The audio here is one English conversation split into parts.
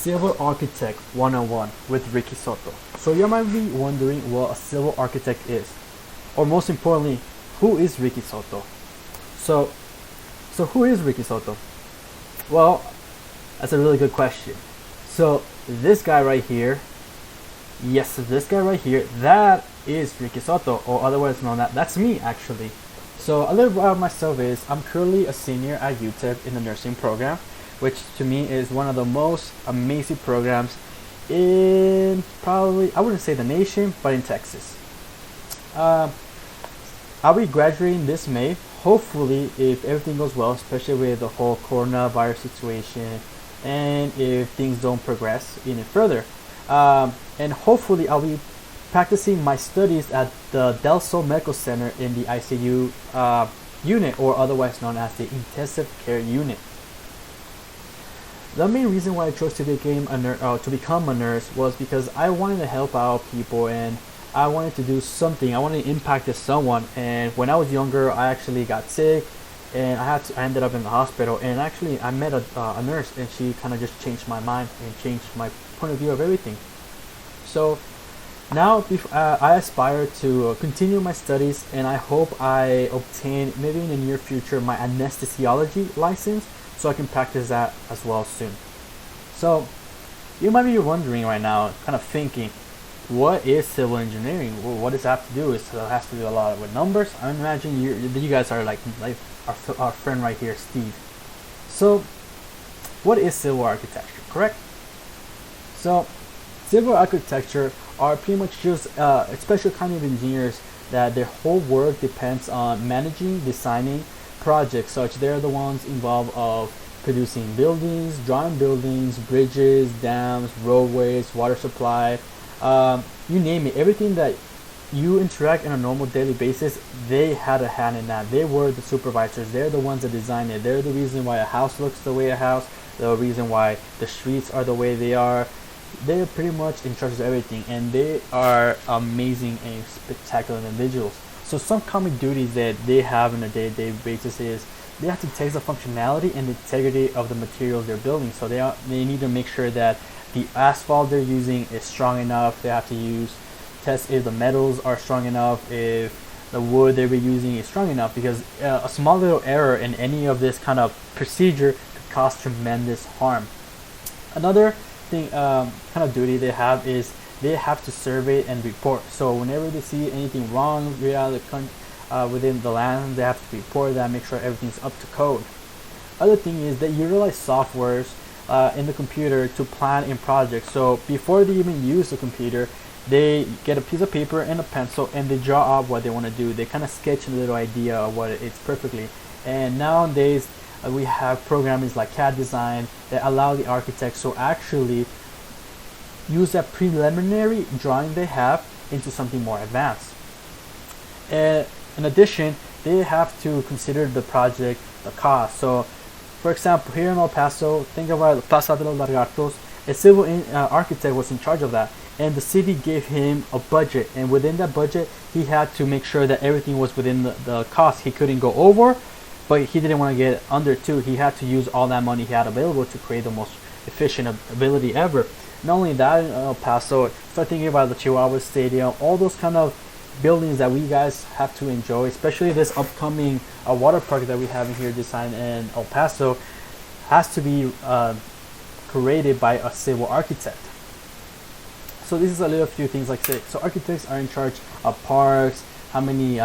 Civil Architect 101 with Ricky Soto. So you might be wondering what a civil architect is, or most importantly, who is Ricky Soto? So who is Ricky Soto? Well, that's a really good question. So this guy right here, yes, this guy right here, that is Ricky Soto, or otherwise known that's me actually. So a little bit about myself is I'm currently a senior at UTEP in the nursing program, which to me is one of the most amazing programs in probably, I wouldn't say the nation, but in Texas. I'll be graduating this May, hopefully if everything goes well, especially with the whole coronavirus situation and if things don't progress any further. And hopefully I'll be practicing my studies at the Del Sol Medical Center in the ICU unit, or otherwise known as the intensive care unit. The main reason why I chose to become a nurse was because I wanted to help out people and I wanted to do something. I wanted to impact someone. And when I was younger, I actually got sick and I ended up in the hospital. And actually, I met a nurse and she kind of just changed my mind and changed my point of view of everything. So now I aspire to continue my studies, and I hope I obtain maybe in the near future my anesthesiology license so I can practice that as well soon. So you might be wondering right now, kind of thinking, what is civil engineering? Well, what does it have to do? It has to do a lot with numbers. I imagine you guys are like our friend right here, Steve. So what is civil architecture, correct? So civil architecture are pretty much just a special kind of engineers that their whole work depends on managing, designing projects, such they're the ones involved of producing buildings, drawing buildings, bridges, dams, roadways, water supply, you name it. Everything that you interact on a normal daily basis, they had a hand in that. They were the supervisors. They're the ones that design it. They're the reason why a house looks the way a house, the reason why the streets are the way they are. They're pretty much in charge of everything, and they are amazing and spectacular individuals. So some common duties that they have on a day-to-day basis is they have to test the functionality and the integrity of the materials they're building. So they need to make sure that the asphalt they're using is strong enough. They have to test if the metals are strong enough, if the wood they were using is strong enough, because a small little error in any of this kind of procedure could cause tremendous harm. Another thing, kind of duty they have is they have to survey and report. So whenever they see anything wrong within the land, they have to report that, make sure everything's up to code. Other thing is they utilize softwares in the computer to plan in projects. So before they even use the computer, they get a piece of paper and a pencil and they draw up what they want to do. They kind of sketch a little idea of what it's perfectly. And nowadays we have programs like CAD design that allow the architects to actually use that preliminary drawing they have into something more advanced. In addition, they have to consider the project, the cost. So for example, here in El Paso, think about Plaza de los Lagartos. A civil architect was in charge of that, and the city gave him a budget, and within that budget he had to make sure that everything was within the cost. He couldn't go over, but he didn't want to get under too. He had to use all that money he had available to create the most efficient ability ever. Not only that, in El Paso, start thinking about the Chihuahua Stadium, all those kind of buildings that we guys have to enjoy, especially this upcoming water park that we have in here designed in El Paso, has to be created by a civil architect. So this is a little few things like say. So architects are in charge of parks, how many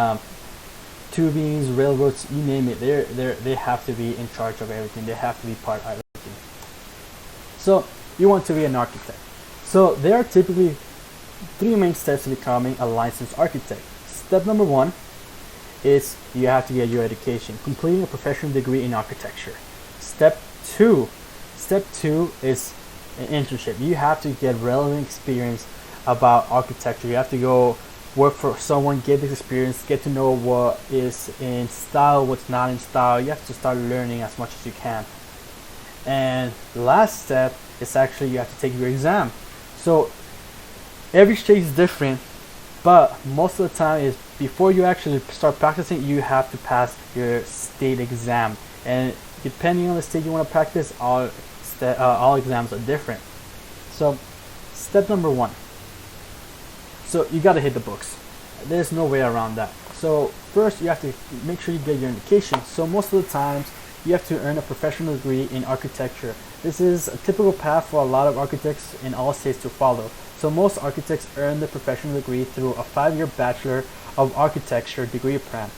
tubings, railroads, you name it. They have to be in charge of everything. They have to be part of everything. So you want to be an architect. So there are typically three main steps to becoming a licensed architect. Step number one is you have to get your education, completing a professional degree in architecture. Step two is an internship. You have to get relevant experience about architecture. You have to go work for someone, get this experience, get to know what is in style, what's not in style. You have to start learning as much as you can. And the last step is actually you have to take your exam. So every state is different, but most of the time is before you actually start practicing, you have to pass your state exam. And depending on the state you want to practice, all exams are different. So step number 1. So you got to hit the books. There's no way around that. So first you have to make sure you get your indication. So most of the times you have to earn a professional degree in architecture. This is a typical path for a lot of architects in all states to follow. So most architects earn the professional degree through a 5-year Bachelor of Architecture degree program.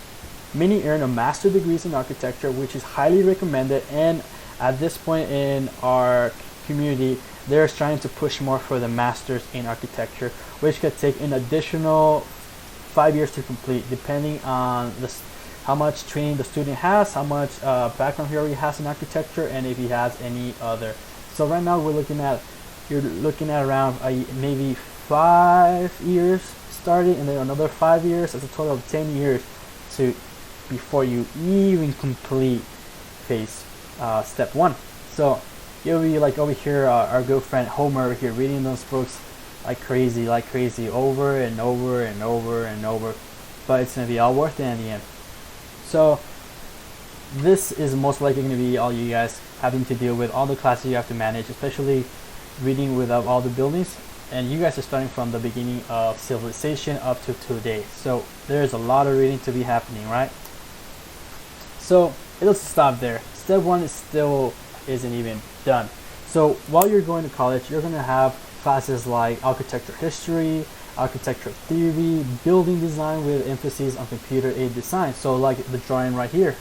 Many earn a master's degrees in architecture, which is highly recommended, and at this point in our community, they're trying to push more for the master's in architecture, which could take an additional 5 years to complete, depending on how much training the student has, how much background he already has in architecture, and if he has any other. So right now you're looking at around maybe 5 years starting, and then another 5 years. That's a total of 10 years before you even complete phase step 1. So you'll be like over here, our good friend Homer over here reading those books like crazy, over and over and over and over, but it's gonna be all worth it in the end. So this is most likely going to be all you guys having to deal with, all the classes you have to manage, especially reading with all the buildings. And you guys are starting from the beginning of civilization up to today. So there's a lot of reading to be happening, right? So it'll stop there. Step 1 isn't even done. So while you're going to college, you're going to have classes like architecture history, architecture theory, building design with emphasis on computer-aided design. So like the drawing right here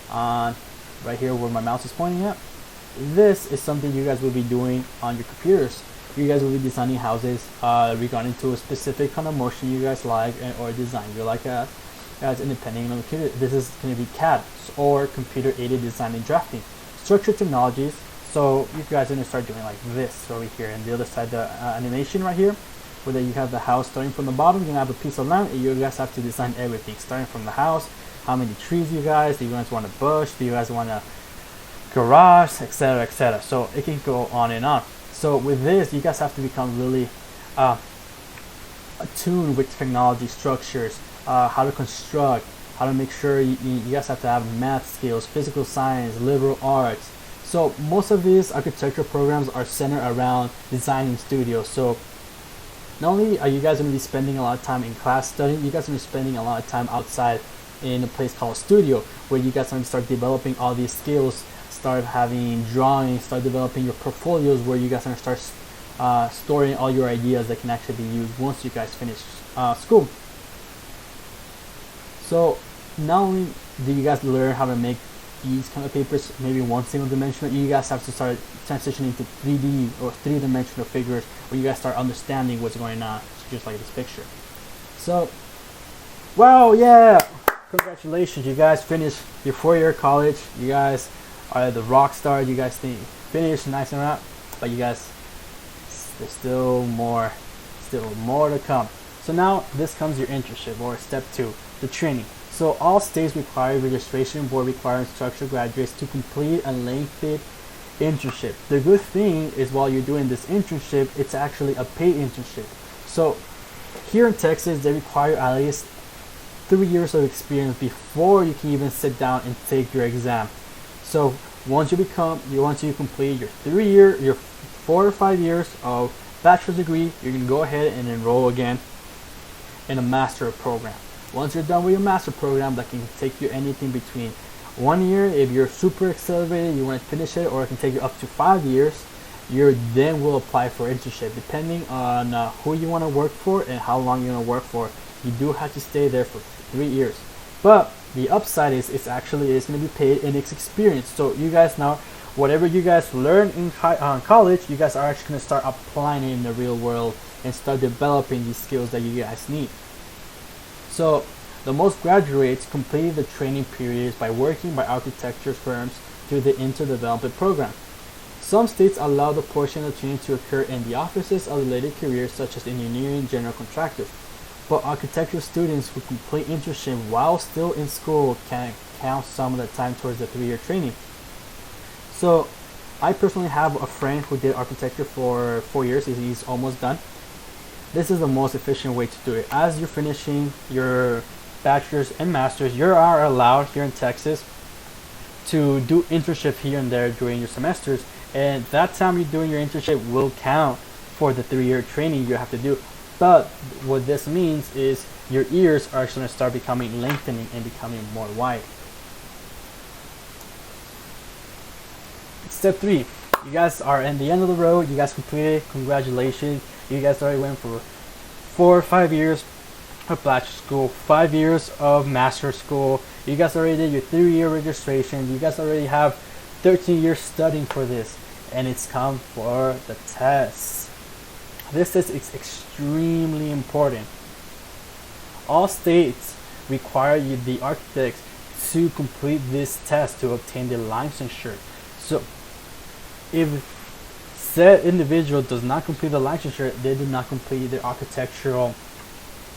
where my mouse is pointing at, this is something you guys will be doing on your computers. You guys will be designing houses regarding to a specific kind of motion you guys like or design you like as independent on the computer. This is going to be CAD or computer-aided design and drafting. Structured technologies. So you guys are going to start doing like this over here, and the other side, the animation right here, where you have the house starting from the bottom. You're gonna have a piece of land, and you guys have to design everything starting from the house. How many trees do you guys want a bush? Do you guys want a garage, etc., etc.? So it can go on and on. So with this, you guys have to become really attuned with technology structures, how to construct, how to make sure you guys have to have math skills, physical science, liberal arts. So most of these architecture programs are centered around designing studios. So not only are you guys going to be spending a lot of time in class studying, you guys are going to be spending a lot of time outside in a place called a studio, where you guys are going to start developing all these skills, start having drawings, start developing your portfolios, where you guys are going to start storing all your ideas that can actually be used once you guys finish school. So not only do you guys learn how to make these kind of papers, maybe one single dimensional, you guys have to start transitioning to 3D or 3-dimensional figures, where you guys start understanding what's going on, just like this picture. So, wow, yeah, congratulations, you guys finished your 4-year college. You guys are the rock star. You guys finished nice and right, but you guys, there's still more to come. So now this comes your internship, or step 2, the training. So all states require registration board requiring instructor graduates to complete a lengthy internship. The good thing is, while you're doing this internship, it's actually a paid internship. So here in Texas, they require at least 3 years of experience before you can even sit down and take your exam. So once you complete your 4 or 5 years of bachelor's degree, you can go ahead and enroll again in a master program. Once you're done with your master program, that can take you anything between 1 year, if you're super accelerated, you want to finish it, or it can take you up to 5 years. You then will apply for internship, depending on who you want to work for and how long you want to work for. You do have to stay there for 3 years. But the upside is it's going to be paid in its experience. So you guys now, whatever you guys learn in college, you guys are actually going to start applying it in the real world and start developing these skills that you guys need. So the most graduates complete the training periods by working by architecture firms through the inter-development program. Some states allow the portion of training to occur in the offices of related careers, such as engineering, general contractors. But architecture students who complete internship while still in school can count some of the time towards the 3-year training. So I personally have a friend who did architecture for 4 years. He's almost done. This is the most efficient way to do it. As you're finishing your bachelor's and master's, you are allowed here in Texas to do internship here and there during your semesters, and that time you're doing your internship will count for the 3-year training you have to do. But what this means is your ears are going to start becoming lengthening and becoming more wide. Step 3, you guys are in the end of the road. You guys completed. Congratulations. You guys already went for 4 or 5 years of bachelor school, 5 years of master school. You guys already did your 3-year registration. You guys already have 13 years studying for this, and it's come for the test. This is extremely important. All states require you, the architects, to complete this test to obtain the licensure. So if said individual does not complete the licensure, they do not complete the architectural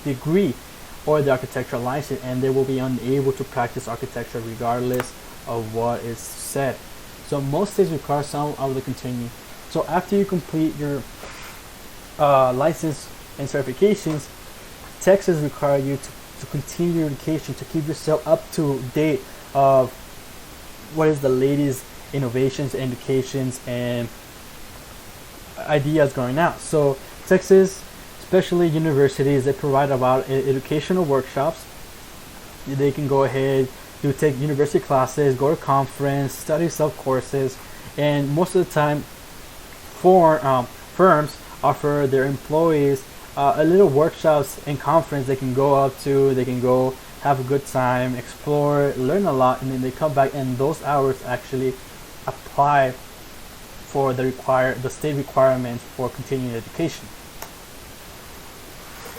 degree or the architectural license, and they will be unable to practice architecture regardless of what is said. So most states require some of the continue. So after you complete your license and certifications, Texas require you to continue your education, to keep yourself up to date of what is the latest innovations, educations, and ideas going out. So Texas, especially universities, they provide about educational workshops. They can go ahead, you take university classes, go to conference, study sub-courses, and most of the time firms offer their employees a little workshops and conference they can go out to. They can go have a good time, explore, learn a lot, and then they come back, and those hours actually apply for the state requirements for continuing education.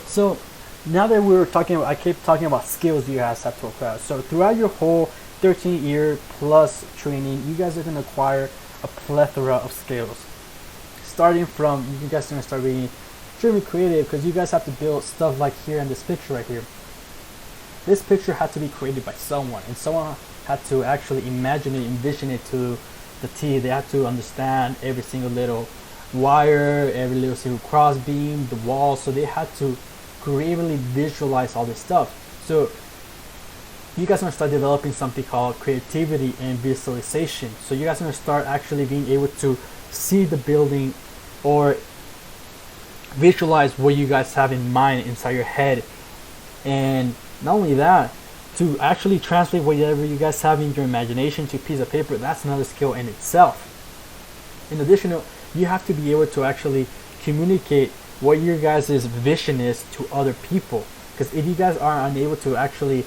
So now that I keep talking about skills you guys have to acquire. So throughout your whole 13-year plus training, you guys are going to acquire a plethora of skills. Starting from, you guys are going to start being extremely creative, because you guys have to build stuff like here in this picture right here. This picture had to be created by someone, and someone had to actually imagine it, envision it to the T. They had to understand every single little wire, every little single cross beam, the wall. So they had to creatively visualize all this stuff. So you guys are going to start developing something called creativity and visualization. So you guys are going to start actually being able to see the building or visualize what you guys have in mind inside your head. And not only that, to actually translate whatever you guys have in your imagination to a piece of paper, that's another skill in itself. In addition, you have to be able to actually communicate what your guys' vision is to other people. Because if you guys are unable to actually,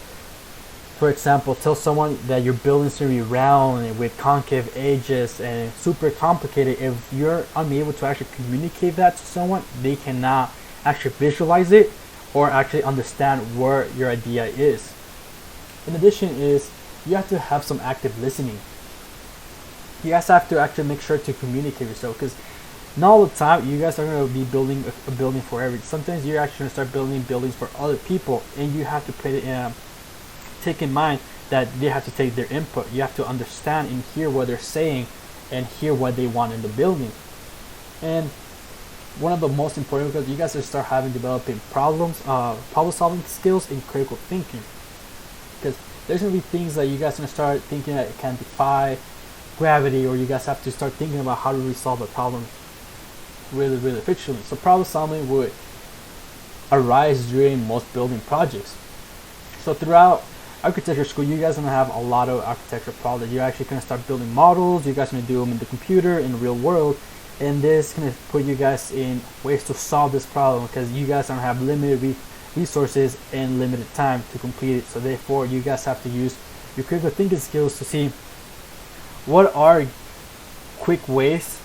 for example, tell someone that your building's going to be round and with concave edges and super complicated, if you're unable to actually communicate that to someone, they cannot actually visualize it or actually understand where your idea is. In addition is, you have to have some active listening. You guys have to actually make sure to communicate yourself, because not all the time you guys are going to be building a building for everyone. Sometimes you're actually going to start building buildings for other people, and you have to take in mind that they have to take their input. You have to understand and hear what they're saying and hear what they want in the building. And one of the most important, because you guys will start developing problem solving skills and critical thinking. Because there's going to be things that you guys are going to start thinking that it can defy gravity, or you guys have to start thinking about how to resolve a problem really, really efficiently. So problem solving would arise during most building projects. So throughout architecture school, you guys are going to have a lot of architecture problems. You're actually going to start building models. You guys are going to do them in the computer, in the real world. And this is going to put you guys in ways to solve this problem, because you guys don't have limited resources and limited time to complete it. So therefore, you guys have to use your critical thinking skills to see what are quick ways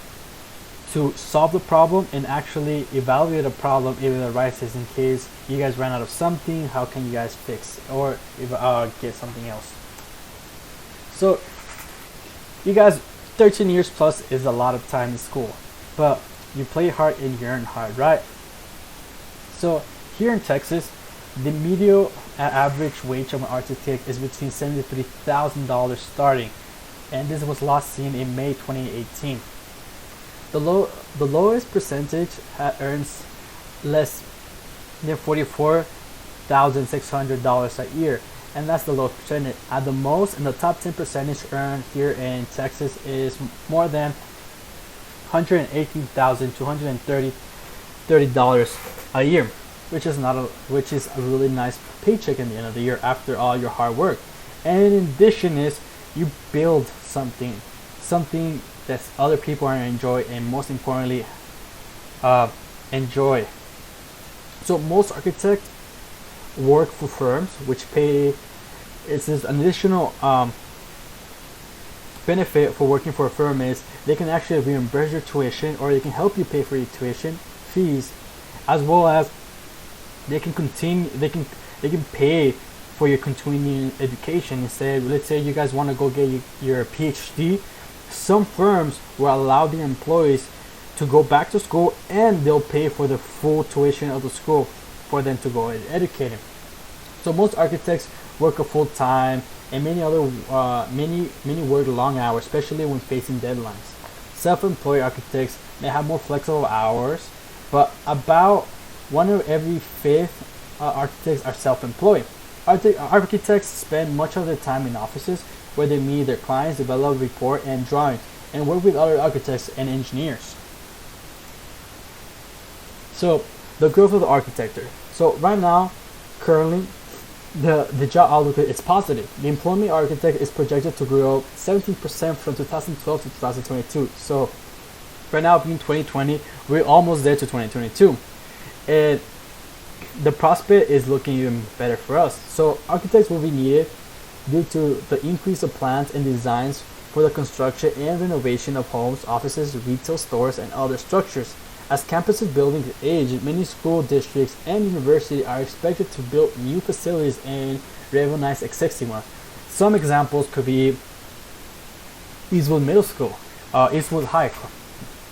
to solve the problem and actually evaluate a problem if it arises. In case you guys ran out of something, how can you guys fix or get something else? So you guys, 13 years plus is a lot of time in school, but you play hard and you earn hard, right? So here in Texas, the median average wage of an architect is between $73,000 starting, and this was last seen in May 2018. The lowest percentage earns less than $44,600 a year, and that's the lowest percentage. At the most, in the top 10% earned here in Texas is more than $118,230 a year, which is a really nice paycheck in the end of the year after all your hard work. And in addition is you build something that other people are enjoy, and most importantly enjoy. So most architects work for firms which pay. It's this an additional benefit for working for a firm is they can actually reimburse your tuition, or they can help you pay for your tuition fees, as well as they can pay for your continuing education. Instead, let's say you guys want to go get your PhD, some firms will allow their employees to go back to school, and they'll pay for the full tuition of the school for them to go and educate them. So most architects work a full time, and many work long hours, especially when facing deadlines. Self-employed architects may have more flexible hours, but about 1 of every 5 architects are self-employed. Architects spend much of their time in offices where they meet their clients, develop report and drawings, and work with other architects and engineers. So the growth of the architecture. So right now, currently, the job outlook is positive. The employment architect is projected to grow 17% from 2012 to 2022. So right now, being 2020, we're almost there to 2022, and the prospect is looking even better for us. So architects will be needed due to the increase of plans and designs for the construction and renovation of homes, offices, retail stores, and other structures. As campuses buildings age, many school districts and universities are expected to build new facilities and revitalize existing ones. Some examples could be Eastwood Middle School, Eastwood High.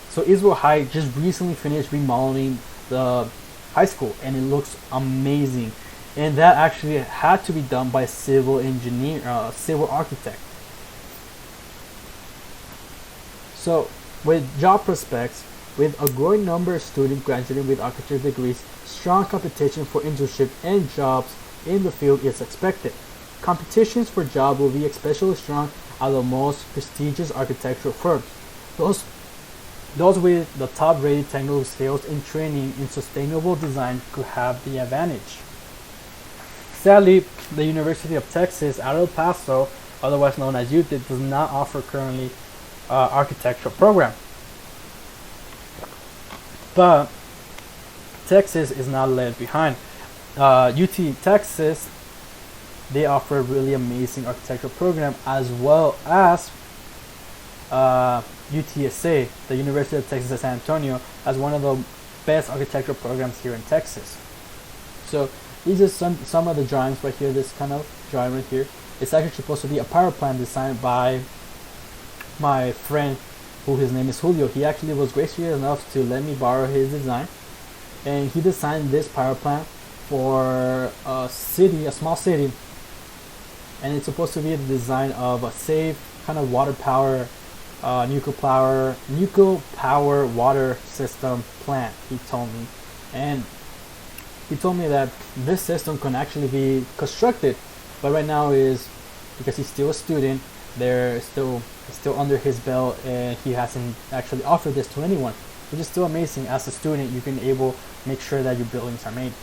So Eastwood High just recently finished remodeling the high school, and it looks amazing. And that actually had to be done by a civil architect. So with job prospects, with a growing number of students graduating with architecture degrees, strong competition for internship and jobs in the field is expected. Competitions for jobs will be especially strong at the most prestigious architectural firms. Those with the top-rated technical skills and training in sustainable design could have the advantage. Sadly, the University of Texas at El Paso, otherwise known as UT, does not offer currently architectural program. But Texas is not left behind. UT Texas, they offer a really amazing architectural program, as well as UTSA, the University of Texas at San Antonio, has one of the best architectural programs here in Texas. So these are some of the drawings right here. This kind of drawing right here, it's actually supposed to be a power plant designed by my friend, who his name is Julio. He actually was gracious enough to let me borrow his design, and he designed this power plant for a small city, and it's supposed to be the design of a safe kind of water power, nuclear power water system plant. He told me, and he told me that this system can actually be constructed, but right now is, because he's still a student, they're still under his belt, and he hasn't actually offered this to anyone, which is still amazing. As a student, you can able make sure that your buildings are made.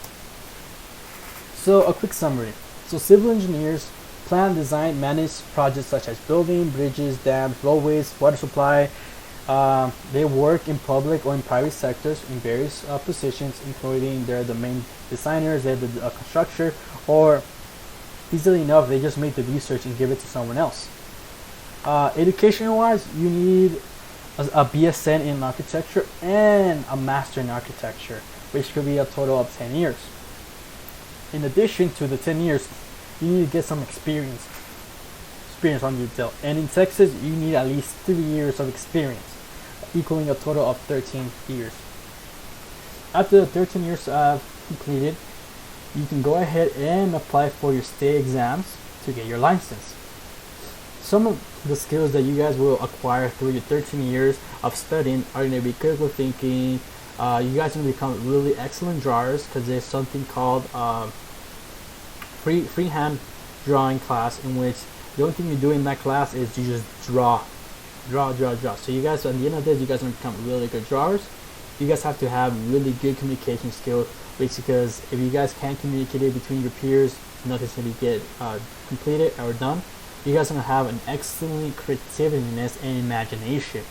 So a quick summary. So civil engineers plan, design, manage projects such as building, bridges, dams, roadways, water supply. They work in public or in private sectors in various positions, including they're the main designers, they're the constructor, or easily enough, they just make the research and give it to someone else. Education-wise, you need a BSN in architecture and a master in architecture, which could be a total of 10 years. In addition to the 10 years, you need to get some experience on your belt. And in Texas, you need at least 3 years of experience, equaling a total of 13 years. After the 13 years completed, you can go ahead and apply for your state exams to get your license. Some of the skills that you guys will acquire through your 13 years of studying are going to be critical thinking. You guys are going to become really excellent drawers, because there's something called freehand drawing class, in which the only thing you do in that class is you just draw. draw. So you guys, at the end of this, you guys are going to become really good drawers. You guys have to have really good communication skills, because if you guys can't communicate it between your peers, nothing's going to get completed or done. You guys are going to have an excellent creativeness and imagination.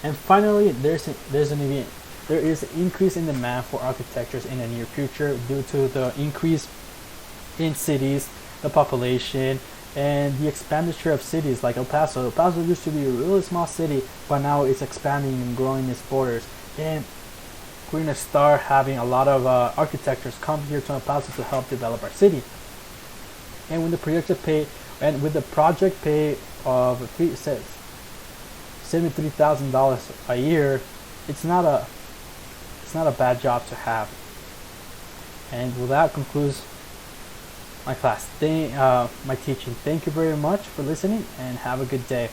And finally, there is an increase in demand for architectures in the near future due to the increase in cities, the population, and the expenditure of cities like El Paso. El Paso used to be a really small city, but now it's expanding and growing its borders. And we're going to start having a lot of architects come here to El Paso to help develop our city. And with the project pay of $73,000 a year, it's not a bad job to have. And well, that concludes my class, my teaching. Thank you very much for listening, and have a good day.